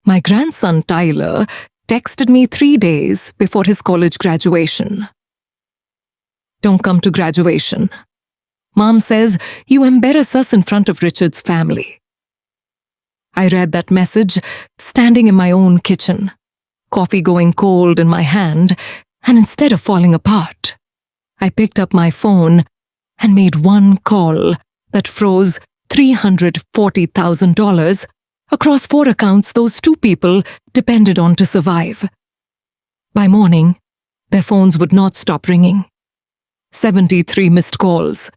My grandson Tyler texted me 3 days before his college graduation. Don't come to graduation. Mom says you embarrass us in front of Richard's family. I read that message standing in my own kitchen, coffee going cold in my hand, and instead of falling apart, I picked up my phone and made one call that froze $340,000 across 4 accounts those 2 people depended on to survive. By morning, their phones would not stop ringing. 73 missed calls,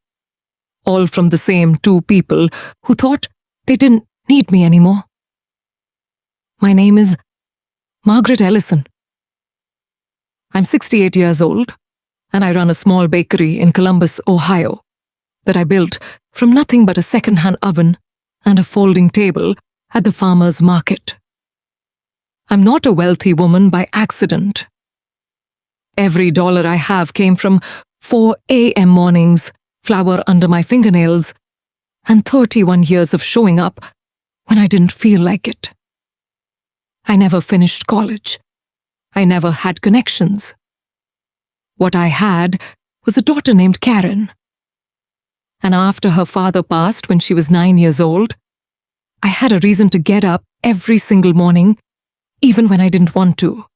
all from the same 2 people who thought they didn't need me anymore. My name is Margaret Ellison. I'm 68 years old, and I run a small bakery in Columbus, Ohio, that I built from nothing but a second-hand oven and a folding table at the farmer's market. I'm not a wealthy woman by accident. Every dollar I have came from 4 a.m. mornings, flour under my fingernails, and 31 years of showing up when I didn't feel like it. I never finished college. I never had connections. What I had was a daughter named Karen. And after her father passed when she was 9 years old, I had a reason to get up every single morning, even when I didn't want to.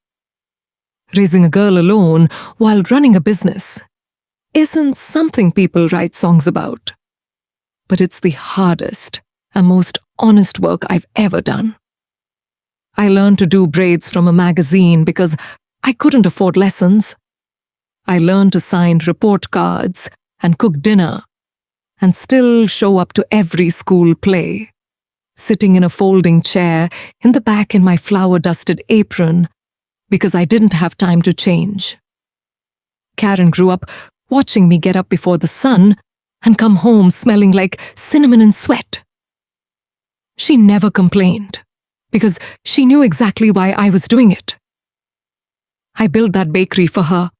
Raising a girl alone while running a business isn't something people write songs about, but it's the hardest and most honest work I've ever done. I learned to do braids from a magazine because I couldn't afford lessons. I learned to sign report cards and cook dinner and still show up to every school play, sitting in a folding chair in the back in my flour-dusted apron because I didn't have time to change. Karen grew up watching me get up before the sun and come home smelling like cinnamon and sweat. She never complained because she knew exactly why I was doing it. I built that bakery for her.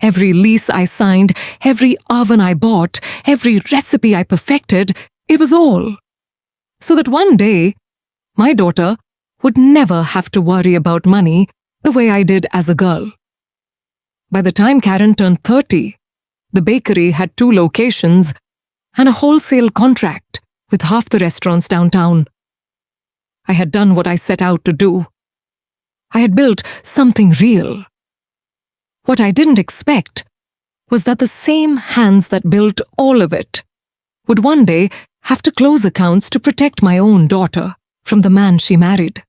Every lease I signed, every oven I bought, every recipe I perfected, it was all so that one day, my daughter would never have to worry about money the way I did as a girl. By the time Karen turned 30, the bakery had 2 locations and a wholesale contract with half the restaurants downtown. I had done what I set out to do. I had built something real. What I didn't expect was that the same hands that built all of it would one day have to close accounts to protect my own daughter from the man she married.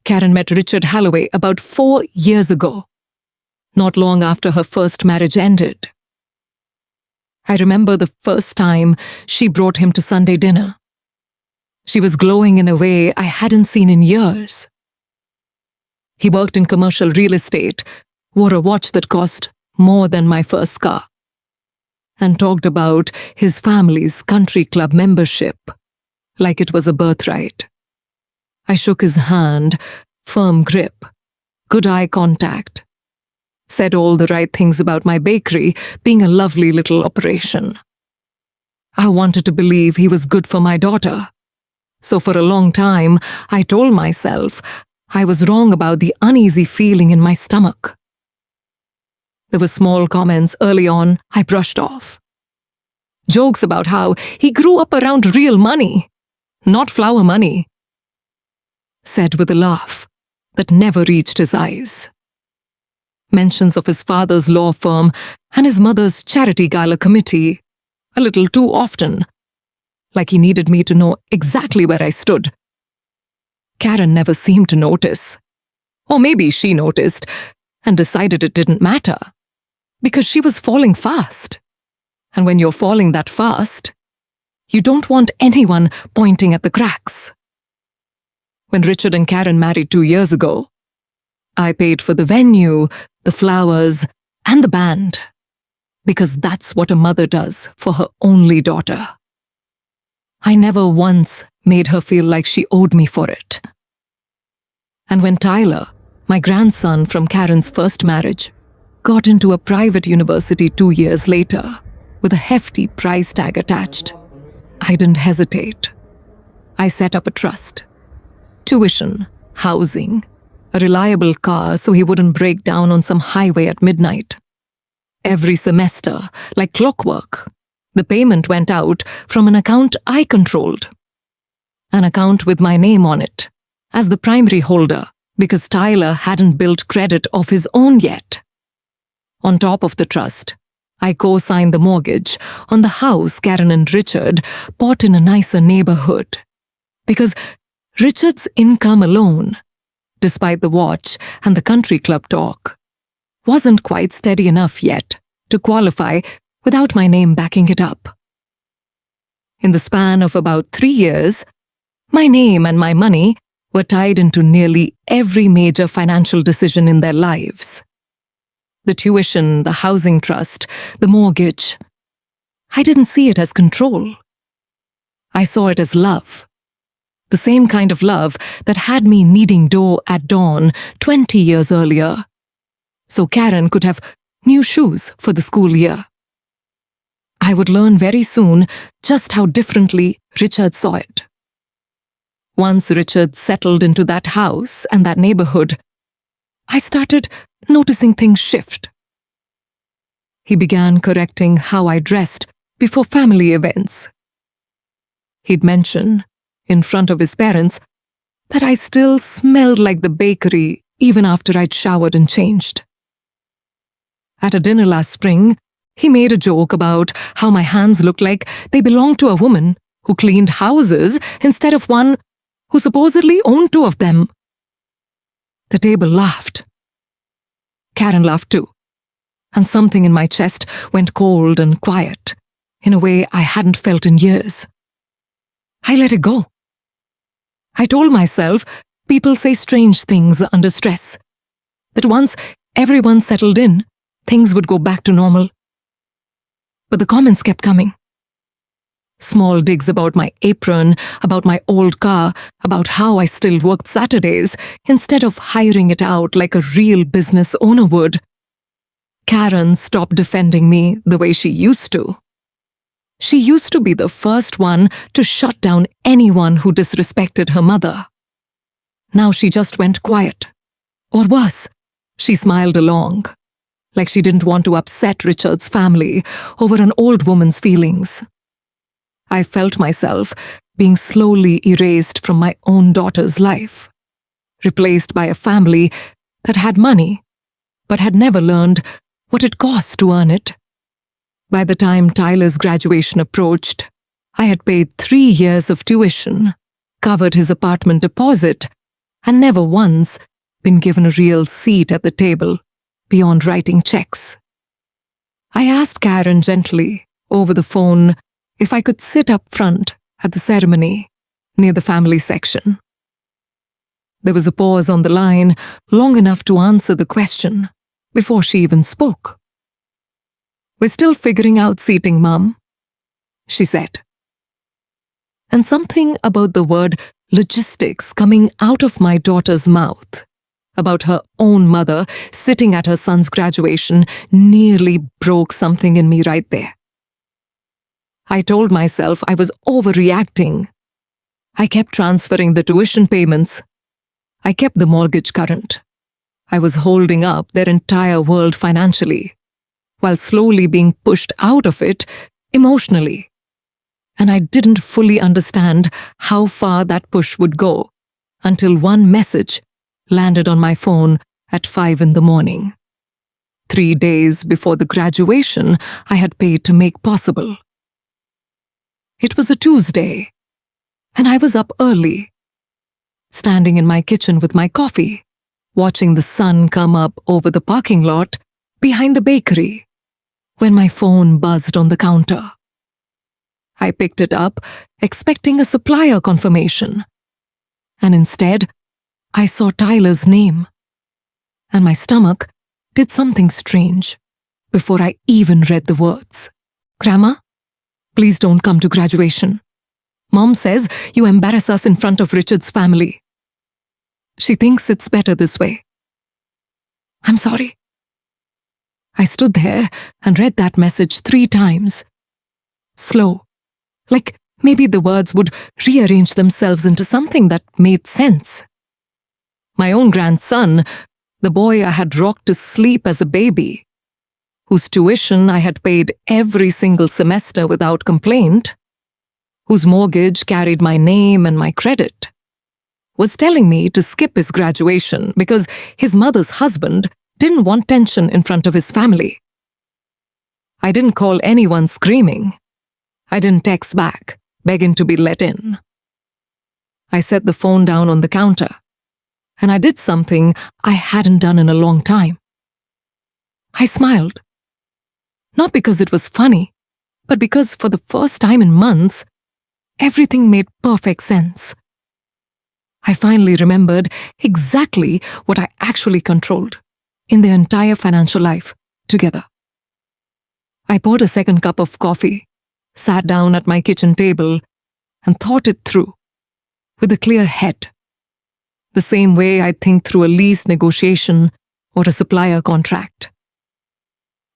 Karen met Richard Holloway about 4 years ago, not long after her first marriage ended. I remember the first time she brought him to Sunday dinner. She was glowing in a way I hadn't seen in years. He worked in commercial real estate, wore a watch that cost more than my first car, and talked about his family's country club membership like it was a birthright. I shook his hand, firm grip, good eye contact, said all the right things about my bakery being a lovely little operation. I wanted to believe he was good for my daughter. So for a long time, I told myself I was wrong about the uneasy feeling in my stomach. There were small comments early on I brushed off. Jokes about how he grew up around real money, not flower money, said with a laugh that never reached his eyes. Mentions of his father's law firm and his mother's charity gala committee, a little too often, like he needed me to know exactly where I stood. Karen never seemed to notice. Or maybe she noticed and decided it didn't matter, because she was falling fast. And when you're falling that fast, you don't want anyone pointing at the cracks. When Richard and Karen married 2 years ago, I paid for the venue, the flowers, and the band, because that's what a mother does for her only daughter. I never once made her feel like she owed me for it. And when Tyler, my grandson from Karen's first marriage, got into a private university 2 years later with a hefty price tag attached, I didn't hesitate. I set up a trust. tuition, housing, a reliable car so he wouldn't break down on some highway at midnight. Every semester, like clockwork, the payment went out from an account I controlled. An account with my name on it, as the primary holder, because Tyler hadn't built credit of his own yet. On top of the trust, I co-signed the mortgage on the house Karen and Richard bought in a nicer neighborhood. Because Richard's income alone, despite the watch and the country club talk, wasn't quite steady enough yet to qualify without my name backing it up. In the span of about 3 years, my name and my money were tied into nearly every major financial decision in their lives. The tuition, the housing trust, the mortgage. I didn't see it as control. I saw it as love. The same kind of love that had me kneading dough at dawn 20 years earlier, so Karen could have new shoes for the school year. I would learn very soon just how differently Richard saw it. Once Richard settled into that house and that neighborhood, I started noticing things shift. He began correcting how I dressed before family events. He'd mention, in front of his parents, that I still smelled like the bakery even after I'd showered and changed. At a dinner last spring, he made a joke about how my hands looked like they belonged to a woman who cleaned houses instead of one who supposedly owned 2 of them. The table laughed. Karen laughed too, and something in my chest went cold and quiet, in a way I hadn't felt in years. I let it go. I told myself people say strange things under stress, that once everyone settled in, things would go back to normal. But the comments kept coming. Small digs about my apron, about my old car, about how I still worked Saturdays instead of hiring it out like a real business owner would. Karen stopped defending me the way she used to. She used to be the first one to shut down anyone who disrespected her mother. Now she just went quiet. Or worse, she smiled along, like she didn't want to upset Richard's family over an old woman's feelings. I felt myself being slowly erased from my own daughter's life, replaced by a family that had money, but had never learned what it cost to earn it. By the time Tyler's graduation approached, I had paid 3 years of tuition, covered his apartment deposit, and never once been given a real seat at the table beyond writing checks. I asked Karen gently, over the phone, if I could sit up front at the ceremony, near the family section. There was a pause on the line, long enough to answer the question, before she even spoke. "We're still figuring out seating, Mum," she said. And something about the word logistics coming out of my daughter's mouth, about her own mother sitting at her son's graduation, nearly broke something in me right there. I told myself I was overreacting. I kept transferring the tuition payments. I kept the mortgage current. I was holding up their entire world financially, while slowly being pushed out of it emotionally. And I didn't fully understand how far that push would go until one message landed on my phone at 5 in the morning. 3 days before the graduation I had paid to make possible. It was a Tuesday, and I was up early, standing in my kitchen with my coffee, watching the sun come up over the parking lot behind the bakery, when my phone buzzed on the counter. I picked it up, expecting a supplier confirmation, and instead, I saw Tyler's name, and my stomach did something strange before I even read the words. "Grandma, please don't come to graduation. Mom says you embarrass us in front of Richard's family. She thinks it's better this way. I'm sorry." I stood there and read that message 3 times. Slow, like maybe the words would rearrange themselves into something that made sense. My own grandson, the boy I had rocked to sleep as a baby, whose tuition I had paid every single semester without complaint, whose mortgage carried my name and my credit, was telling me to skip his graduation because his mother's husband didn't want tension in front of his family. I didn't call anyone screaming. I didn't text back, begging to be let in. I set the phone down on the counter, and I did something I hadn't done in a long time. I smiled. Not because it was funny, but because for the first time in months, everything made perfect sense. I finally remembered exactly what I actually controlled in their entire financial life together. I poured a second cup of coffee, sat down at my kitchen table, and thought it through with a clear head, the same way I think through a lease negotiation or a supplier contract.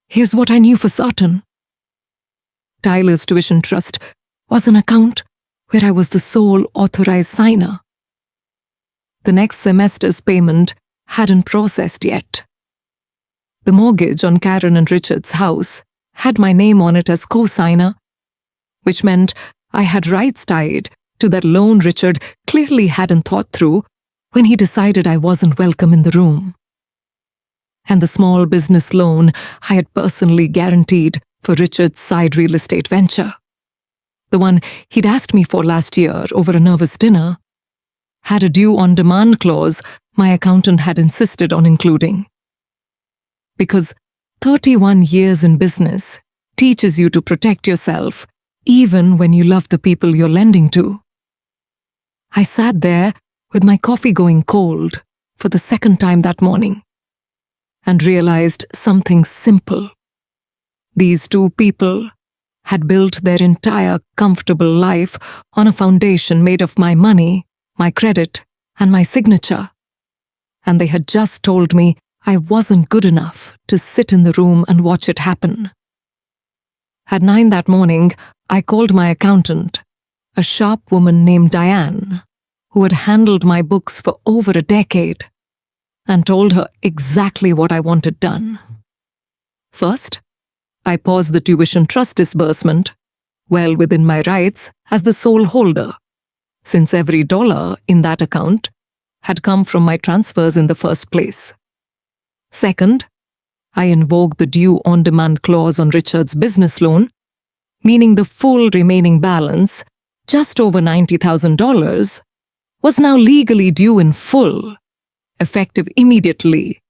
Here's what I knew for certain. Tyler's tuition trust was an account where I was the sole authorized signer. The next semester's payment hadn't processed yet. The mortgage on Karen and Richard's house had my name on it as co-signer, which meant I had rights tied to that loan Richard clearly hadn't thought through when he decided I wasn't welcome in the room. And the small business loan I had personally guaranteed for Richard's side real estate venture, the one he'd asked me for last year over a nervous dinner, had a due-on-demand clause my accountant had insisted on including. Because 31 years in business teaches you to protect yourself even when you love the people you're lending to. I sat there with my coffee going cold for the second time that morning and realized something simple. These two people had built their entire comfortable life on a foundation made of my money, my credit, and my signature. And they had just told me I wasn't good enough to sit in the room and watch it happen. At 9 that morning, I called my accountant, a sharp woman named Diane, who had handled my books for over a decade, and told her exactly what I wanted done. First, I paused the tuition trust disbursement, well within my rights as the sole holder, since every dollar in that account had come from my transfers in the first place. Second, I invoked the due-on-demand clause on Richard's business loan, meaning the full remaining balance, just over $90,000, was now legally due in full, effective immediately,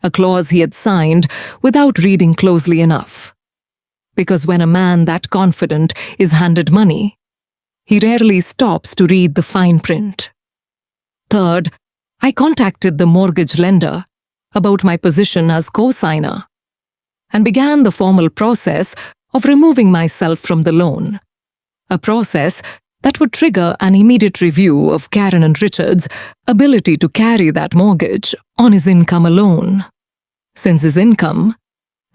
a clause he had signed without reading closely enough. Because when a man that confident is handed money, he rarely stops to read the fine print. Third, I contacted the mortgage lender about my position as co-signer and began the formal process of removing myself from the loan, a process that would trigger an immediate review of Karen and Richard's ability to carry that mortgage on his income alone, since his income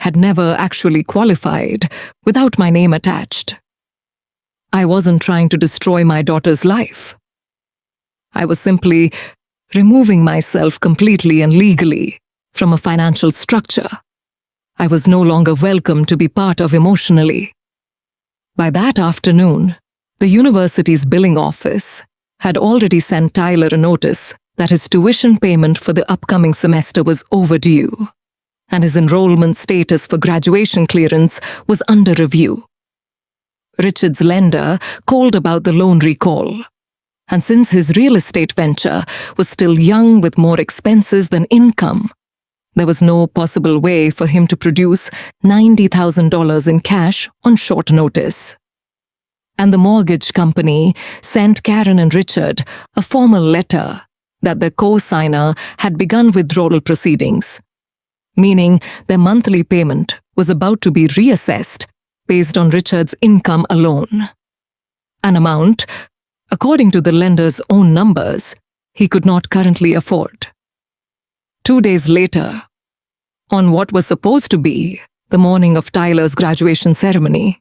had never actually qualified without my name attached. I wasn't trying to destroy my daughter's life. I was simply removing myself completely and legally from a financial structure I was no longer welcome to be part of emotionally. By that afternoon, the university's billing office had already sent Tyler a notice that his tuition payment for the upcoming semester was overdue, and his enrollment status for graduation clearance was under review. Richard's lender called about the loan recall, and since his real estate venture was still young with more expenses than income, there was no possible way for him to produce $90,000 in cash on short notice. And the mortgage company sent Karen and Richard a formal letter that the co-signer had begun withdrawal proceedings, meaning their monthly payment was about to be reassessed based on Richard's income alone, an amount, according to the lender's own numbers, he could not currently afford. 2 days later, on what was supposed to be the morning of Tyler's graduation ceremony,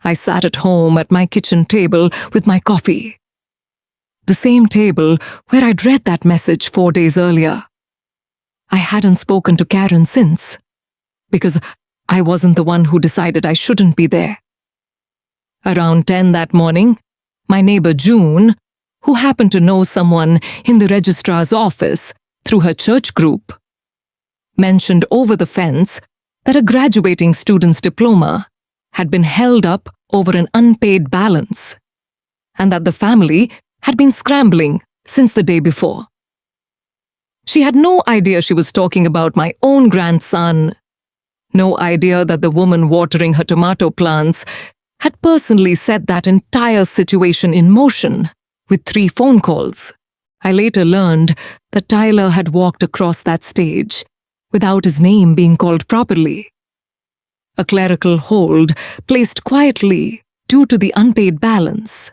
I sat at home at my kitchen table with my coffee. The same table where I'd read that message 4 days earlier. I hadn't spoken to Karen since, because I wasn't the one who decided I shouldn't be there. Around 10 that morning, my neighbor June, who happened to know someone in the registrar's office through her church group, mentioned over the fence that a graduating student's diploma had been held up over an unpaid balance, and that the family had been scrambling since the day before. She had no idea she was talking about my own grandson, no idea that the woman watering her tomato plants had personally set that entire situation in motion with 3 phone calls. I later learned that Tyler had walked across that stage without his name being called properly. A clerical hold placed quietly due to the unpaid balance,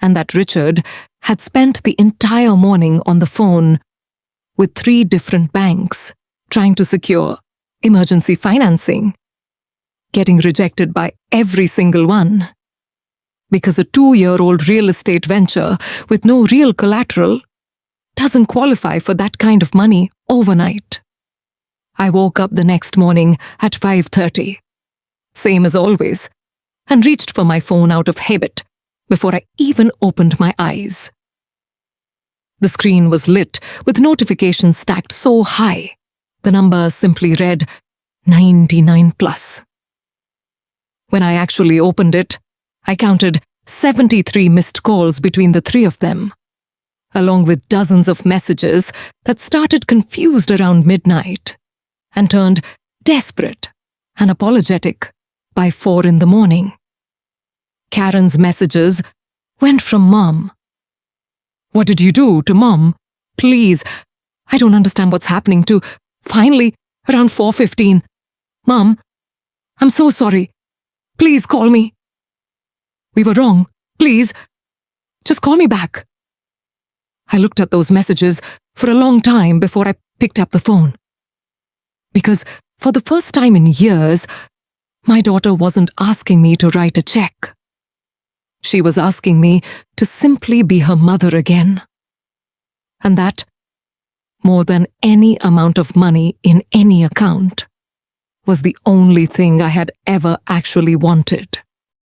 and that Richard had spent the entire morning on the phone with 3 different banks trying to secure emergency financing, getting rejected by every single one, because a 2-year-old real estate venture with no real collateral doesn't qualify for that kind of money overnight. I woke up the next morning at 5:30, same as always, and reached for my phone out of habit before I even opened my eyes. The screen was lit with notifications stacked so high, the number simply read 99+. When I actually opened it, I counted 73 missed calls between the 3 of them, along with dozens of messages that started confused around midnight and turned desperate and apologetic by 4 in the morning. Karen's messages went from Mom. "What did you do to Mom? Please, I don't understand what's happening," to finally, around 4:15, "Mom, I'm so sorry. Please call me. We were wrong. Please, just call me back." I looked at those messages for a long time before I picked up the phone. Because for the first time in years, my daughter wasn't asking me to write a check. She was asking me to simply be her mother again. And that, more than any amount of money in any account, was the only thing I had ever actually wanted.